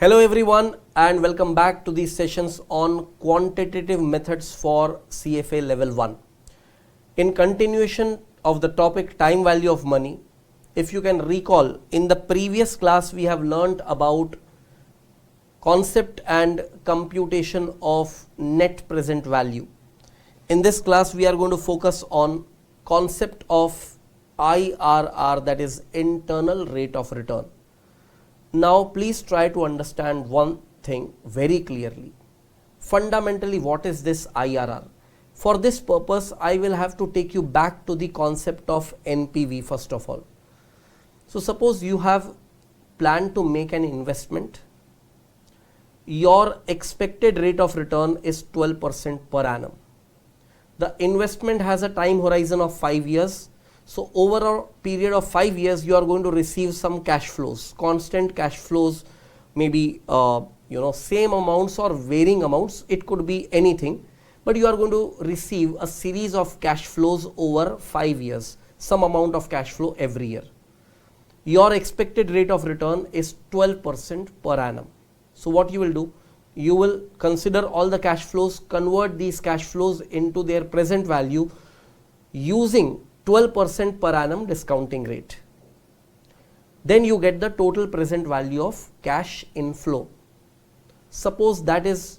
Hello everyone and welcome back to these sessions on quantitative methods for CFA level 1. In continuation of the topic time value of money, if you can recall, in the previous class we have learnt about concept and computation of net present value. In this class we are going to focus on concept of IRR, that is internal rate of return. Now please try to understand one thing very clearly. Fundamentally, what is this IRR? For this purpose, I will have to take you back to the concept of NPV first of all. So suppose you have planned to make an investment. Your expected rate of return is 12% per annum. The investment has a time horizon of 5 years. So over a period of 5 years, you are going to receive some cash flows, constant cash flows, maybe same amounts or varying amounts. It could be anything, but you are going to receive a series of cash flows over 5 years, some amount of cash flow every year. Your expected rate of return is 12% per annum. So what you will do, you will consider all the cash flows, convert these cash flows into their present value using 12% per annum discounting rate. Then you get the total present value of cash inflow. Suppose that is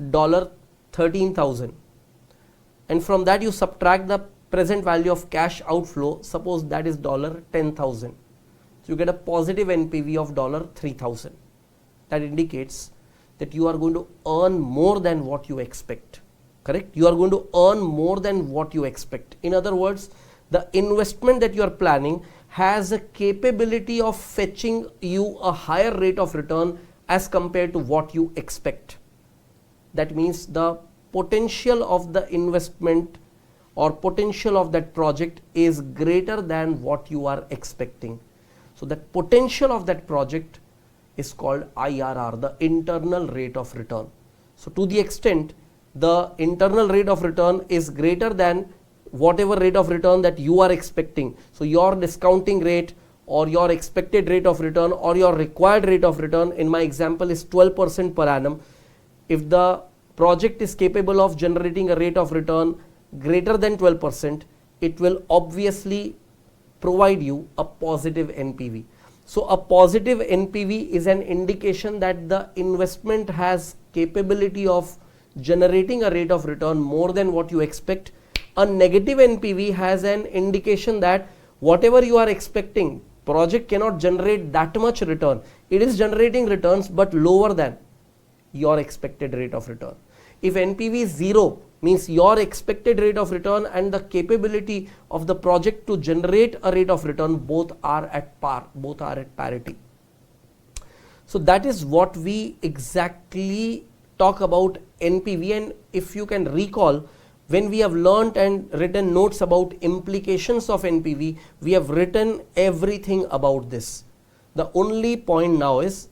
$13,000, and from that you subtract the present value of cash outflow. Suppose that is $10,000. So you get a positive NPV of $3,000. That indicates that you are going to earn more than what you expect. Correct? You are going to earn more than what you expect. In other words, the investment that you are planning has a capability of fetching you a higher rate of return as compared to what you expect. That means the potential of the investment or potential of that project is greater than what you are expecting. So the potential of that project is called IRR, the internal rate of return. So to the extent the internal rate of return is greater than whatever rate of return that you are expecting. So your discounting rate or your expected rate of return or your required rate of return in my example is 12% per annum. If the project is capable of generating a rate of return greater than 12%, it will obviously provide you a positive NPV. So a positive NPV is an indication that the investment has capability of generating a rate of return more than what you expect. A negative NPV has an indication that whatever you are expecting, project cannot generate that much return. It is generating returns but lower than your expected rate of return. If NPV is 0, means your expected rate of return and the capability of the project to generate a rate of return both are at par, both are at parity. So that is what we exactly talk about NPV. And if you can recall, when we have learnt and written notes about implications of NPV, we have written everything about this. The only point now is,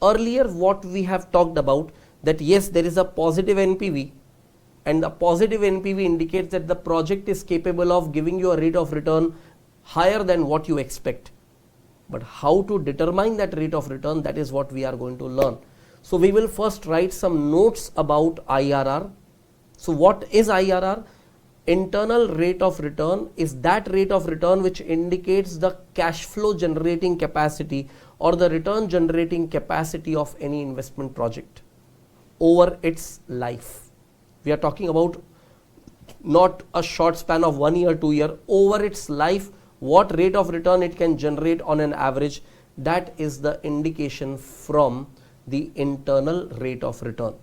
earlier what we have talked about, that yes, there is a positive NPV, and the positive NPV indicates that the project is capable of giving you a rate of return higher than what you expect. But how to determine that rate of return, that is what we are going to learn. So we will first write some notes about IRR. So what is IRR? Internal rate of return is that rate of return which indicates the cash flow generating capacity or the return generating capacity of any investment project over its life. We are talking about not a short span of 1 year, 2 years, over its life, what rate of return it can generate on an average. That is the indication from the internal rate of return.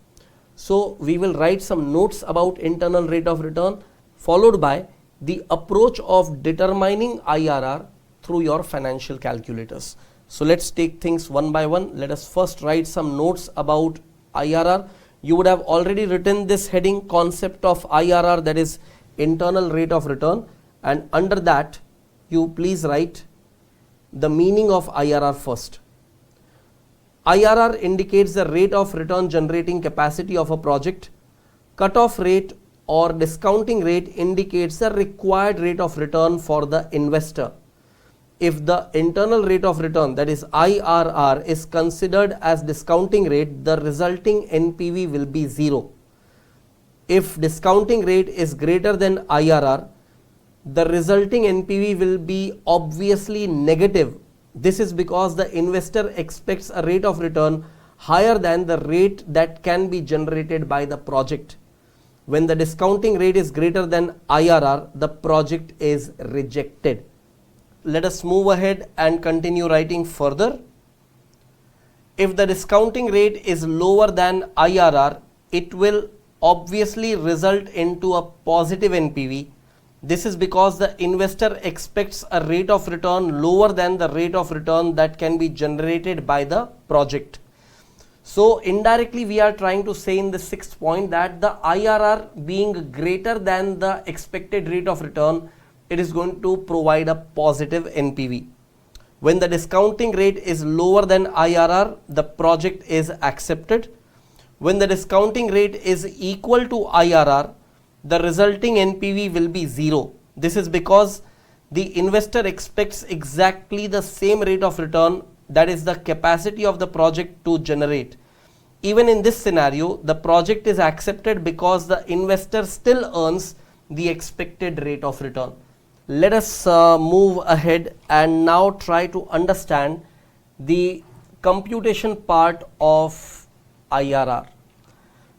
So we will write some notes about internal rate of return, followed by the approach of determining IRR through your financial calculators. So let's take things one by one. Let us first write some notes about IRR. You would have already written this heading, concept of IRR, that is internal rate of return, and under that you please write the meaning of IRR first. IRR indicates the rate of return generating capacity of a project. Cutoff rate or discounting rate indicates the required rate of return for the investor. if the internal rate of return, that is IRR, is considered as discounting rate, the resulting NPV will be 0. If discounting rate is greater than IRR, the resulting NPV will be obviously negative. This is because the investor expects a rate of return higher than the rate that can be generated by the project. When the discounting rate is greater than IRR, the project is rejected. Let us move ahead and continue writing further. If the discounting rate is lower than IRR, it will obviously result into a positive NPV. This is because the investor expects a rate of return lower than the rate of return that can be generated by the project. So indirectly we are trying to say in the sixth point that the IRR being greater than the expected rate of return, it is going to provide a positive NPV. When the discounting rate is lower than IRR, the project is accepted. When the discounting rate is equal to IRR, the resulting NPV will be 0. This is because the investor expects exactly the same rate of return, that is the capacity of the project to generate. Even in this scenario, the project is accepted because the investor still earns the expected rate of return. Let us move ahead and now try to understand the computation part of IRR.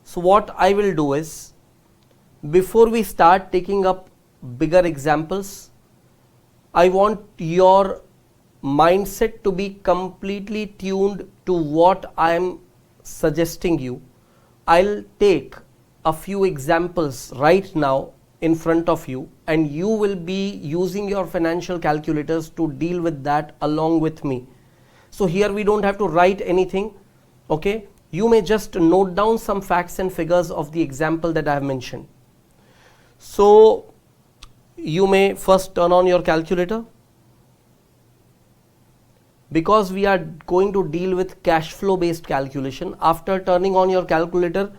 So what I will do is, before we start taking up bigger examples, I want your mindset to be completely tuned to what I am suggesting you. I'll take a few examples right now in front of you, and you will be using your financial calculators to deal with that along with me. So here we don't have to write anything, okay? You may just note down some facts and figures of the example that I have mentioned. So you may first turn on your calculator. Because we are going to deal with cash flow based calculation, after turning on your calculator,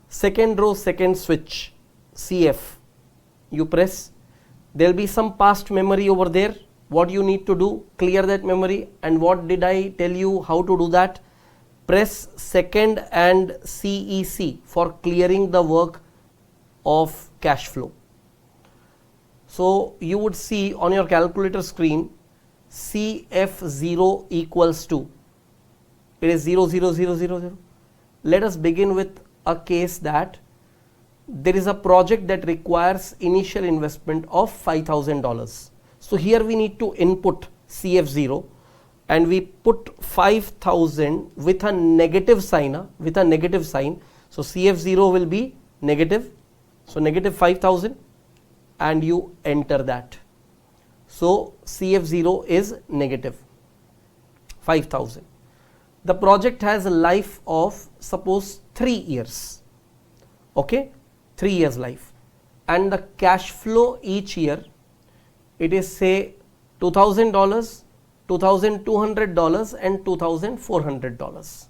second row, second switch, CF, you press. There will be some past memory over there. What you need to do, clear that memory. And what did I tell you how to do that? Press second and CEC for clearing the work of cash flow. So you would see on your calculator screen CF0 equals to, it is 0, 0, 0, 0, 0. Let us begin with a case that there is a project that requires initial investment of $5,000. So here we need to input CF0 and we put 5,000 with a negative sign, So CF0 will be negative. So negative 5,000 and you enter that. So CF0 is negative 5,000. The project has a life of suppose 3 years. Okay, 3 years life. And the cash flow each year, it is say $2,000, $2,200 and $2,400.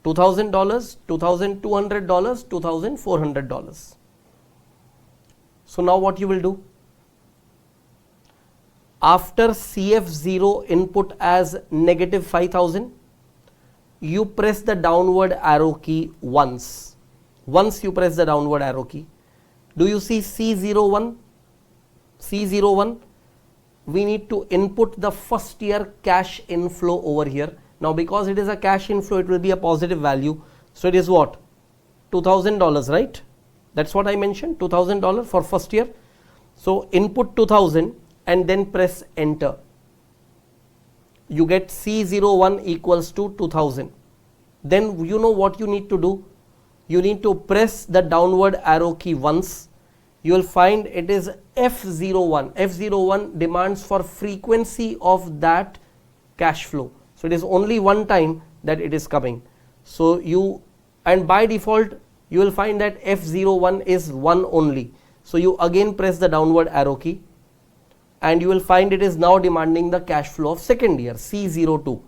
$2,000, $2,200, $2,400. So now what you will do? After CF0 input as negative 5,000, you press the downward arrow key once. Once you press the downward arrow key, do you see C01? C01, we need to input the first year cash inflow over here. Now because it is a cash inflow, it will be a positive value. So it is what? $2,000, right? That's what I mentioned, $2,000 for first year. So input 2,000 and then press enter. You get C01 equals to 2,000. Then you know what you need to do. You need to press the downward arrow key once. You will find it is F01. F01 demands for frequency of that cash flow. So it is only one time that it is coming. So you, and by default, you will find that F01 is 1 only. So you again press the downward arrow key and you will find it is now demanding the cash flow of second year, C02.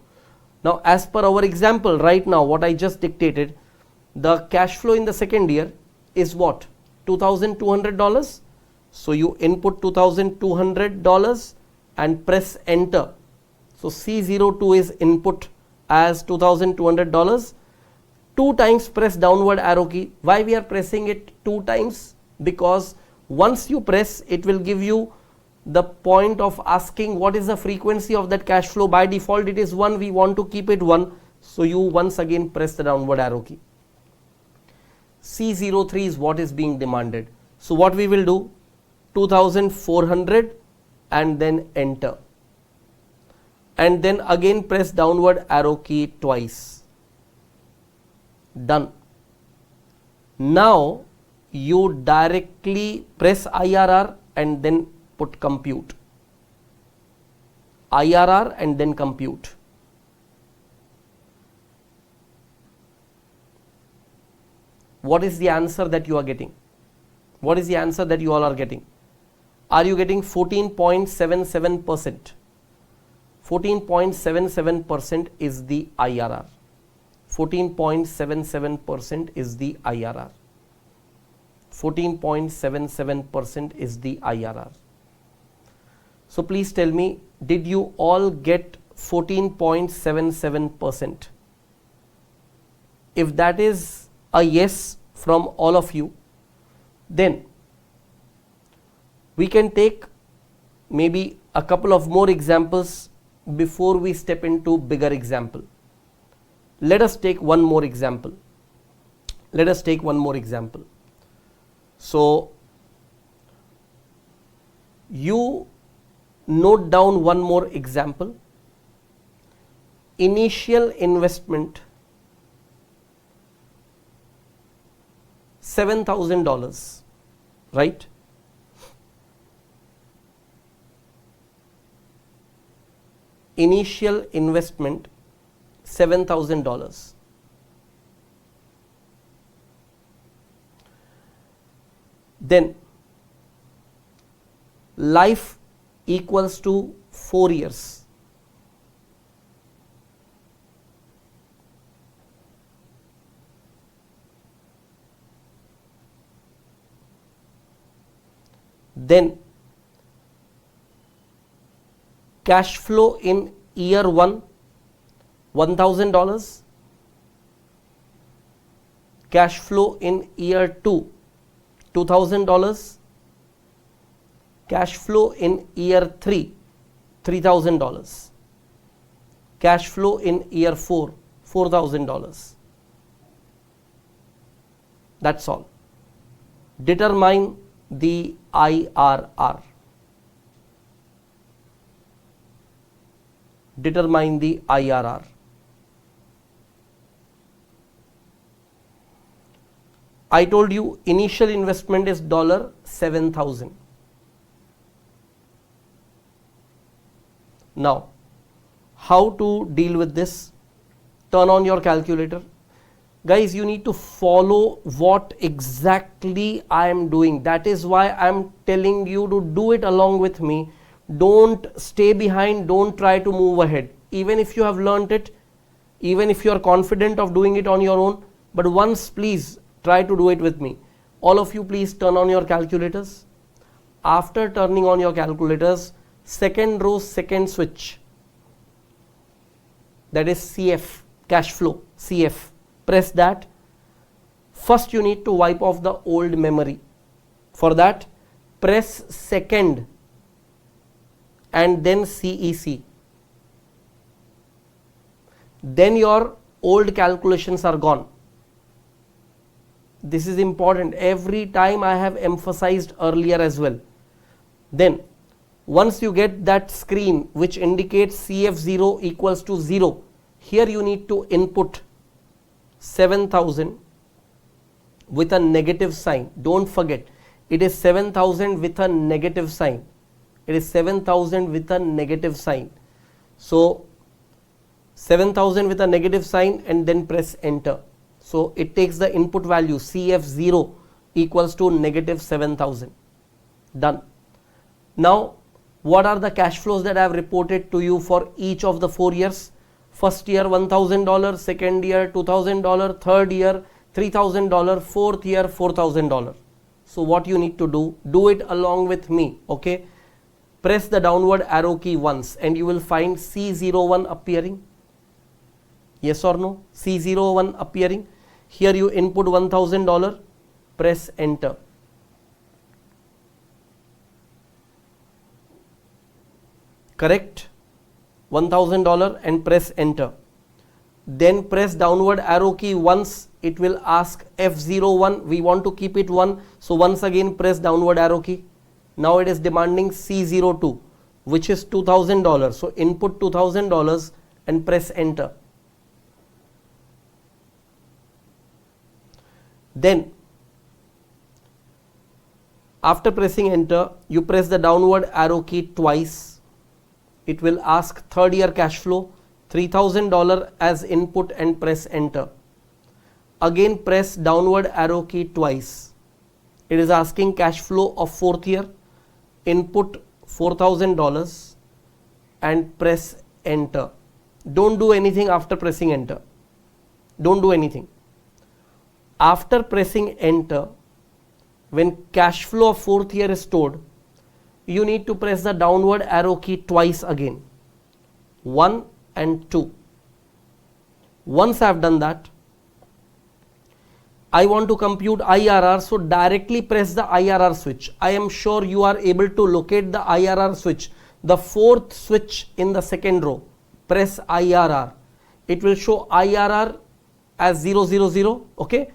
Now as per our example right now, what I just dictated, the cash flow in the second year is what? $2,200. So you input $2,200 and press enter. So C02 is input as $2,200. 2 times press downward arrow key. Why we are pressing it 2 times? Because once you press, it will give you the point of asking what is the frequency of that cash flow. By default it is 1, we want to keep it 1, so you once again press the downward arrow key. C03 is what is being demanded. So what we will do, 2,400 and then enter, and then again press downward arrow key twice. Done. Now you directly press IRR and then put compute. IRR and then compute. What is the answer that you are getting? What is the answer that you all are getting? Are you getting 14.77%? 14.77% is the IRR. 14.77% is the IRR. 14.77% is the IRR. So please tell me, did you all get 14.77%? If that is a yes from all of you, then we can take maybe a couple of more examples before we step into bigger example. Let us take one more example. Let us take one more example. So you note down one more example. Initial investment $7,000, right? Initial investment $7,000. Then life equals to 4 years. Then cash flow in year 1 $1,000. Cash flow in year 2 $2,000. Cash flow in year 3 $3,000. Cash flow in year 4 $4,000. That's all. Determine the IRR. Determine the IRR. I told you initial investment is $7,000. Now, how to deal with this? Turn on your calculator. Guys, you need to follow what exactly I am doing. That is why I am telling you to do it along with me. Don't stay behind, don't try to move ahead. Even if you have learnt it, even if you are confident of doing it on your own, but once please try to do it with me. All of you please turn on your calculators. After turning on your calculators, second row, second switch, that is CF, cash flow, CF. Press that. First you need to wipe off the old memory. For that, press second and then CEC. Then your old calculations are gone. This is important. Every time I have emphasized earlier as well. Then once you get that screen which indicates CF0 equals to 0, here you need to input 7,000 with a negative sign. Don't forget, it is 7,000 with a negative sign. It is 7,000 with a negative sign. So 7,000 with a negative sign and then press enter. So it takes the input value CF0 equals to negative 7,000. Done. Now what are the cash flows that I have reported to you for each of the 4 years? First year $1,000, second year $2,000, third year $3,000, fourth year $4,000. So what you need to do it along with me, okay? press the downward arrow key once and you will find C01 appearing. Yes or no? C01 appearing. Here you input $1,000, press enter. Correct? $1,000 and press enter. Then press downward arrow key once, it will ask F01, we want to keep it 1, so once again press downward arrow key. Now it is demanding C02, which is $2,000, so input $2,000 and press enter. Then after pressing enter, you press the downward arrow key twice. It will ask third year cash flow, $3,000 as input and press enter. Again press downward arrow key twice. It is asking cash flow of fourth year, input $4,000 and press enter. Don't do anything after pressing enter. Don't do anything. After pressing enter, when cash flow of fourth year is stored, you need to press the downward arrow key twice again, 1 and 2. Once I have done that, I want to compute IRR, so directly press the IRR switch. I am sure you are able to locate the IRR switch, the fourth switch in the second row. Press IRR. It will show IRR as 000, okay?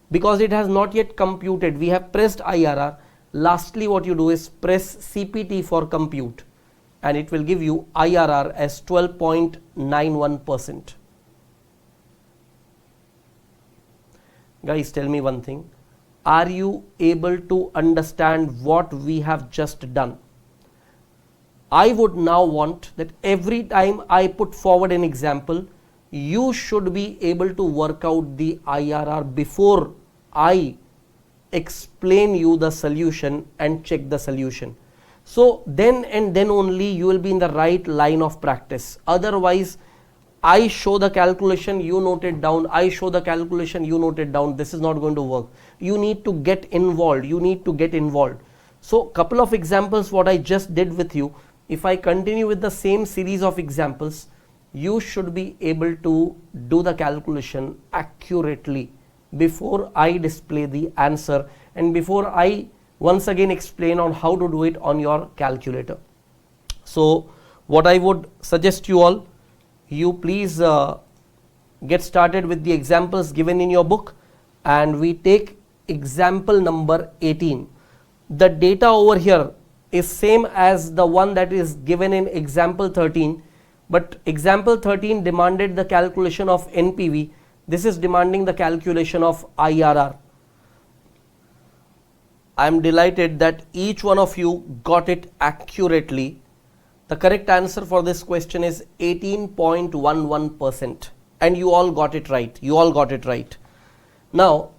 Because it has not yet computed, we have pressed IRR. Lastly, what you do is press CPT for compute and it will give you IRR as 12.91%. Guys, tell me one thing. Are you able to understand what we have just done? I would now want that every time I put forward an example, you should be able to work out the IRR before I explain you the solution and check the solution. So then and then only you will be in the right line of practice. Otherwise, I show the calculation, you note it down. I show the calculation, you note it down. This is not going to work. You need to get involved. You need to get involved. So couple of examples what I just did with you. If I continue with the same series of examples, you should be able to do the calculation accurately before I display the answer and before I once again explain on how to do it on your calculator. So what I would suggest you all, you please get started with the examples given in your book, and we take example number 18. The data over here is same as the one that is given in example 13, but example 13 demanded the calculation of NPV. This is demanding the calculation of IRR. I am delighted that each one of you got it accurately. The correct answer for this question is 18.11%, and you all got it right. You all got it right. Now,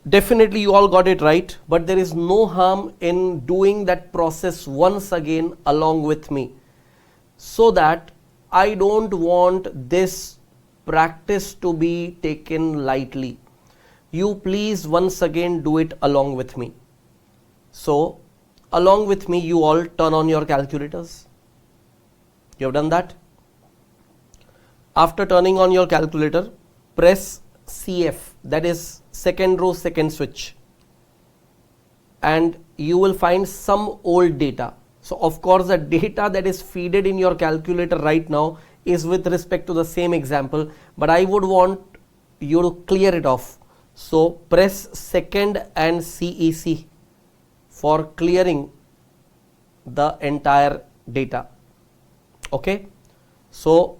definitely you all got it right, but there is no harm in doing that process once again along with me, so that I don't want this practice to be taken lightly. You please once again do it along with me. So along with me, you all turn on your calculators. You have done that. After turning on your calculator, press CF, that is second row, second switch, and you will find some old data. So of course the data that is feeded in your calculator right now is with respect to the same example, but I would want you to clear it off. So press second and CEC for clearing the entire data. Okay, so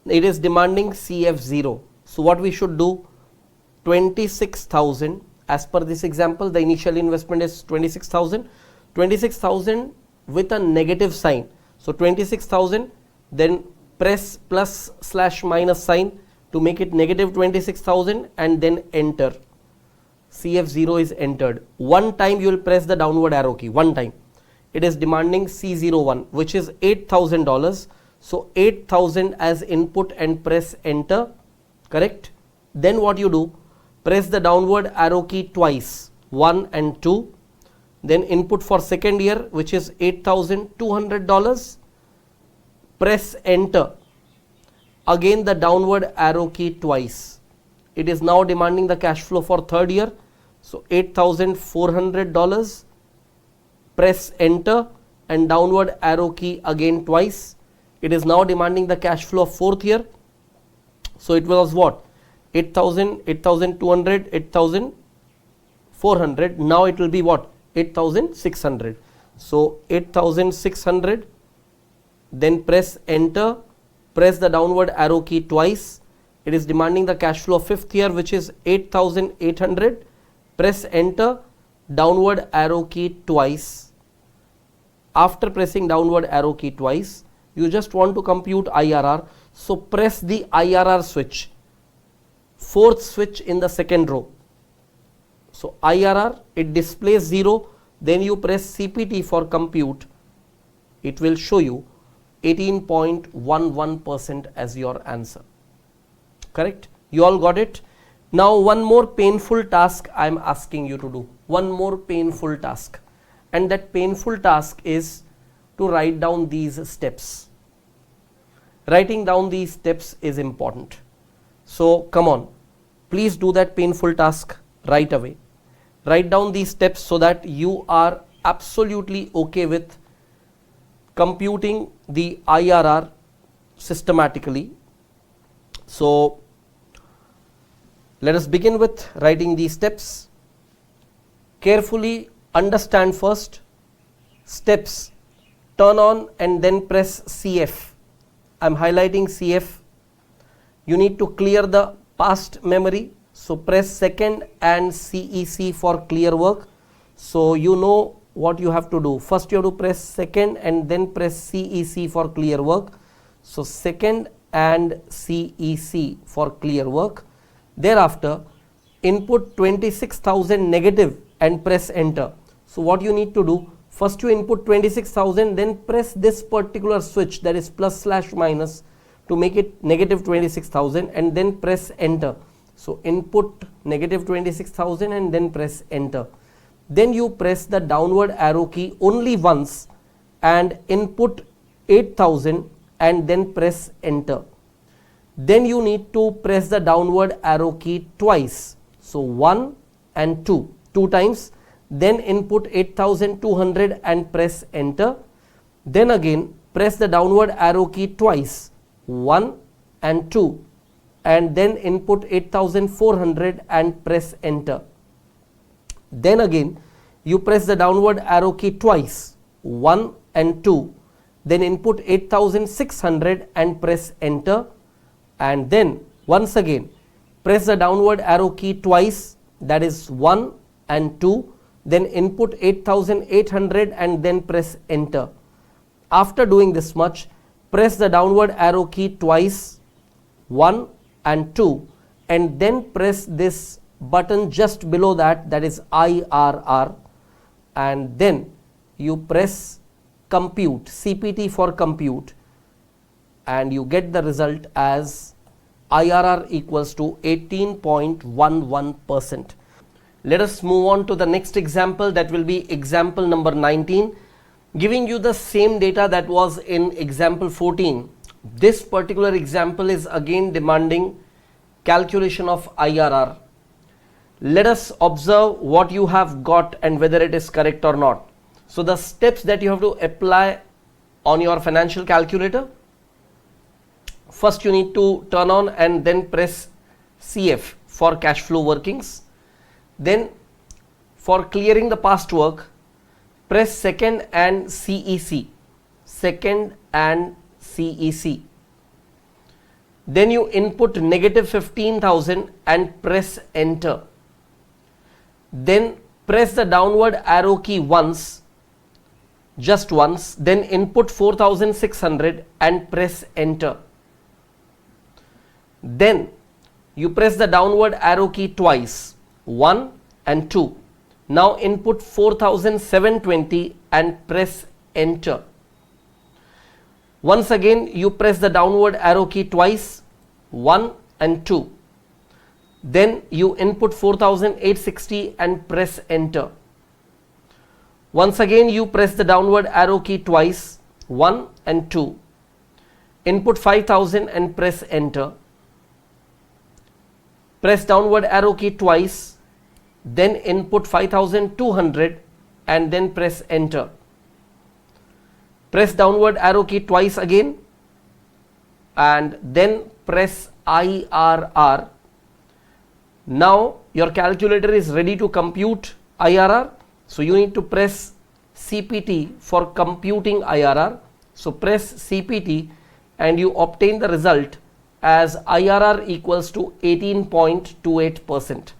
it is demanding CF0. So what we should do, 26,000 as per this example, the initial investment is 26,000, 26,000 with a negative sign. So 26,000, then press plus slash minus sign to make it negative 26,000 and then enter. CF0 is entered. One time you will press the downward arrow key, one time. It is demanding C01, which is $8,000. So 8,000 as input and press enter, correct? Then what you do, press the downward arrow key twice, 1 and 2. then input for second year, which is $8,200, press enter, again the downward arrow key twice. It is now demanding the cash flow for third year, so $8,400, press enter and downward arrow key again twice. It is now demanding the cash flow of fourth year, so it was what, 8,000, 8,200, 8,400, now it will be what, 8,600. So 8,600, then press enter, press the downward arrow key twice. It is demanding the cash flow of fifth year, which is 8,800, press enter, downward arrow key twice. After pressing downward arrow key twice, you just want to compute IRR, so press the IRR switch, fourth switch in the second row. So IRR, it displays 0, then you press CPT for compute, it will show you 18.11% as your answer. Correct? You all got it? Now one more painful task I am asking you to do, one more painful task, and that painful task is to write down these steps. Writing down these steps is important. So come on, please do that painful task right away. Write down these steps so that you are absolutely okay with computing the IRR systematically. So let us begin with writing these steps. Carefully understand first steps, turn on and then press CF. I am highlighting CF. You need to clear the past memory, so press second and CEC for clear work. So you know what you have to do. First you have to press second and then press CEC for clear work. So second and CEC for clear work. Thereafter input 26,000 negative and press enter. So what you need to do, first you input 26,000, then press this particular switch, that is +/- to make it negative 26,000, and then press enter. So input negative 26,000 and then press enter. Then you press the downward arrow key only once and input 8,000 and then press enter. Then you need to press the downward arrow key twice. So 1 and 2 times. Then input 8,200 and press enter. Then again press the downward arrow key twice, 1 and 2, and then input 8,400 and press enter. Then again you press the downward arrow key twice, 1 and 2, then input 8,600 and press enter, and then once again press the downward arrow key twice, that is 1 and 2, then input 8,800 and then press enter. After doing this much, press the downward arrow key twice, 1 and 2, and then press this button just below that, that is IRR, and then you press compute, CPT for compute, and you get the result as IRR equals to 18.11%. Let us move on to the next example, that will be example number 19, giving you the same data that was in example 14. This particular example is again demanding calculation of IRR. Let us observe what you have got and whether it is correct or not. So the steps that you have to apply on your financial calculator: first you need to turn on and then press CF for cash flow workings. Then for clearing the past work, press second and CEC, second and CEC. Then you input negative 15,000 and press enter. Then press the downward arrow key once, just once, then input 4,600 and press enter. Then you press the downward arrow key twice, 1 and 2. Now input 4,720 and press enter. Once again you press the downward arrow key twice, 1 and 2. Then you input 4,860 and press enter. Once again you press the downward arrow key twice, 1 and 2. Input 5000 and press enter. Press downward arrow key twice, then input 5200 and then press enter. Press downward arrow key twice again and then press IRR. Now your calculator is ready to compute IRR. So you need to press CPT for computing IRR. So press CPT and you obtain the result as IRR equals to 18.28%.